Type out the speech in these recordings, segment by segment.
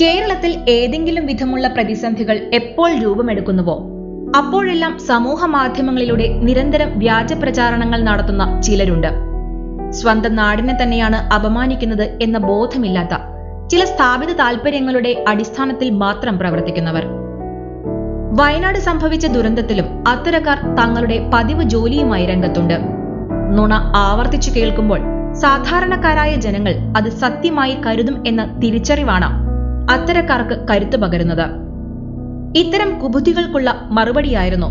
കേരളത്തിൽ ഏതെങ്കിലും വിധമുള്ള പ്രതിസന്ധികൾ എപ്പോൾ രൂപമെടുക്കുന്നുവോ അപ്പോഴെല്ലാം സമൂഹ മാധ്യമങ്ങളിലൂടെ നിരന്തരം വ്യാജ പ്രചാരണങ്ങൾ നടത്തുന്ന ചിലരുണ്ട്. സ്വന്തം നാടിനെ തന്നെയാണ് അപമാനിക്കുന്നത് എന്ന ബോധമില്ലാത്ത ചില സ്ഥാപിത താൽപര്യങ്ങളുടെ അടിസ്ഥാനത്തിൽ മാത്രം പ്രവർത്തിക്കുന്നവർ. വയനാട് സംഭവിച്ച ദുരന്തത്തിലും അത്തരക്കാർ തങ്ങളുടെ പതിവ് ജോലിയുമായി രംഗത്തുണ്ട്. നുണ ആവർത്തിച്ചു കേൾക്കുമ്പോൾ സാധാരണക്കാരായ ജനങ്ങൾ അത് സത്യമായി കരുതും എന്ന തിരിച്ചറിവാണ് അത്തരക്കാർക്ക് കരുത്തു പകരുന്നത്. ഇത്തരം കുബുദ്ധികൾക്കുള്ള മറുപടിയായിരുന്നു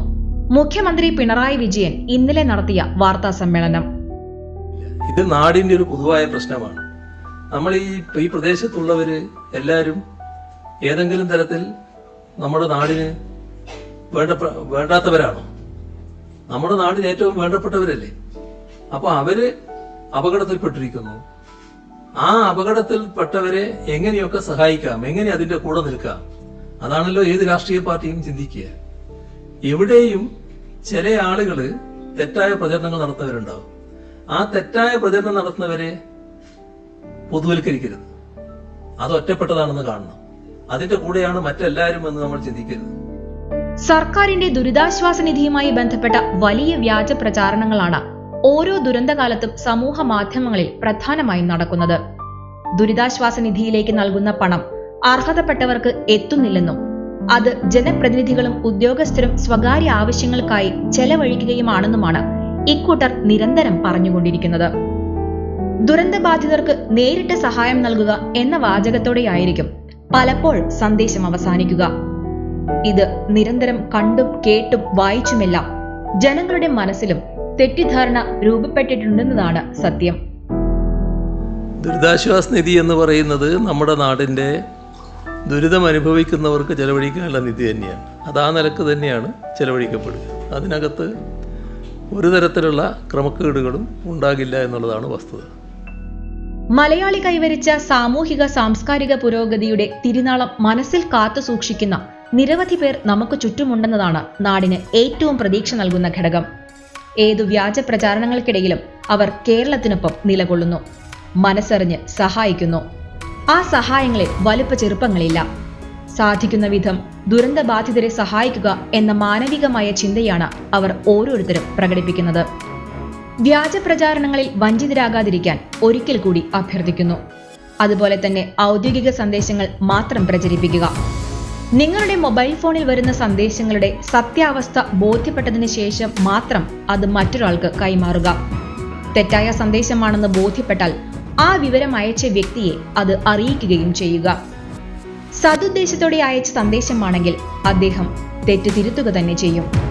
മുഖ്യമന്ത്രി പിണറായി വിജയൻ ഇന്നലെ നടത്തിയ വാർത്താ സമ്മേളനം. ഇത് നാടിന്റെ ഒരു പൊതുവായ പ്രശ്നമാണ്. നമ്മൾ ഈ പ്രദേശത്തുള്ളവര് എല്ലാവരും ഏതെങ്കിലും തരത്തിൽ നമ്മുടെ നാടിന് വേണ്ടാത്തവരാണോ? നമ്മുടെ നാടിന് ഏറ്റവും വേണ്ടപ്പെട്ടവരല്ലേ? അപ്പൊ അവര് അപകടത്തിൽപ്പെട്ടിരിക്കുന്നു. ആ അപകടത്തിൽപ്പെട്ടവരെ എങ്ങനെയൊക്കെ സഹായിക്കാം, എങ്ങനെ അതിന്റെ കൂടെ നിൽക്കാം, അതാണല്ലോ ഏത് രാഷ്ട്രീയ പാർട്ടിയും ചിന്തിക്കുക. എവിടെയും ചില ആളുകള് തെറ്റായ പ്രചരണങ്ങൾ നടത്തുന്നവരുണ്ടാവും. ആ തെറ്റായ പ്രചരണം നടത്തുന്നവരെ പൊതുവൽക്കരിക്കരുത്. അത് ഒറ്റപ്പെട്ടതാണെന്ന് കാണണം. അതിന്റെ കൂടെയാണ് മറ്റെല്ലാവരും എന്ന് നമ്മൾ ചിന്തിക്കരുത്. സർക്കാരിന്റെ ദുരിതാശ്വാസ നിധിയുമായി ബന്ധപ്പെട്ട വലിയ വ്യാജ പ്രചാരണങ്ങളാണ് ഓരോ ദുരന്തകാലത്തും സമൂഹ മാധ്യമങ്ങളിൽ പ്രധാനമായും നടക്കുന്നത്. ദുരിതാശ്വാസ നിധിയിലേക്ക് നൽകുന്ന പണം അർഹതപ്പെട്ടവർക്ക് എത്തുന്നില്ലെന്നും അത് ജനപ്രതിനിധികളും ഉദ്യോഗസ്ഥരും സ്വകാര്യ ആവശ്യങ്ങൾക്കായി ചെലവഴിക്കുകയുമാണെന്നുമാണ് ഇക്കൂട്ടർ നിരന്തരം പറഞ്ഞുകൊണ്ടിരിക്കുന്നത്. ദുരന്തബാധിതർക്ക് നേരിട്ട് സഹായം നൽകുക എന്ന വാചകത്തോടെയായിരിക്കും പലപ്പോഴും സന്ദേശം അവസാനിക്കുക. ഇത് നിരന്തരം കണ്ടും കേട്ടും വായിച്ചുമെല്ലാം ജനങ്ങളുടെ മനസ്സിലും തെറ്റിദ്ധാരണ രൂപപ്പെട്ടിട്ടുണ്ടെന്നതാണ് സത്യം. ദുരിതാശ്വാസ നിധി എന്ന് പറയുന്നത് നമ്മുടെ നാടിന്റെ ദുരിതം അനുഭവിക്കുന്നവർക്ക് ചെലവഴിക്കാനുള്ള നിധി തന്നെയാണ്. അത് ആ നിലക്ക് തന്നെയാണ് ചെലവഴിക്കപ്പെടുക. അതിനകത്ത് ഒരു തരത്തിലുള്ള ക്രമക്കേടുകളും ഉണ്ടാകില്ല എന്നുള്ളതാണ് വസ്തുത. മലയാളി കൈവരിച്ച സാമൂഹിക സാംസ്കാരിക പുരോഗതിയുടെ തിരുനാളം മനസ്സിൽ കാത്തു സൂക്ഷിക്കുന്ന നിരവധി പേർ നമുക്ക് ചുറ്റുമുണ്ടെന്നതാണ് നാടിന് ഏറ്റവും പ്രതീക്ഷ നൽകുന്ന ഘടകം. ഏതു വ്യാജ പ്രചാരണങ്ങൾക്കിടയിലും അവർ കേരളത്തിനൊപ്പം നിലകൊള്ളുന്നു, മനസ്സറിഞ്ഞ് സഹായിക്കുന്നു. ആ സഹായങ്ങളിൽ വലുപ്പ ചെറുപ്പങ്ങളില്ല. സാധിക്കുന്ന വിധം ദുരന്തബാധിതരെ സഹായിക്കുക എന്ന മാനവികമായ ചിന്തയാണ് അവർ ഓരോരുത്തരും പ്രകടിപ്പിക്കുന്നത്. വ്യാജ പ്രചാരണങ്ങളിൽ വഞ്ചിതരാകാതിരിക്കാൻ ഒരിക്കൽ കൂടി അഭ്യർത്ഥിക്കുന്നു. അതുപോലെ തന്നെ ഔദ്യോഗിക സന്ദേശങ്ങൾ മാത്രം പ്രചരിപ്പിക്കുക. നിങ്ങളുടെ മൊബൈൽ ഫോണിൽ വരുന്ന സന്ദേശങ്ങളുടെ സത്യാവസ്ഥ ബോധ്യപ്പെട്ടതിന് ശേഷം മാത്രം അത് മറ്റൊരാൾക്ക് കൈമാറുക. തെറ്റായ സന്ദേശമാണെന്ന് ബോധ്യപ്പെട്ടാൽ ആ വിവരം അയച്ച വ്യക്തിയെ അത് അറിയിക്കുകയും ചെയ്യുക. സതുദ്ദേശത്തോടെ അയച്ച സന്ദേശമാണെങ്കിൽ അദ്ദേഹം തെറ്റ് തിരുത്തുക തന്നെ ചെയ്യും.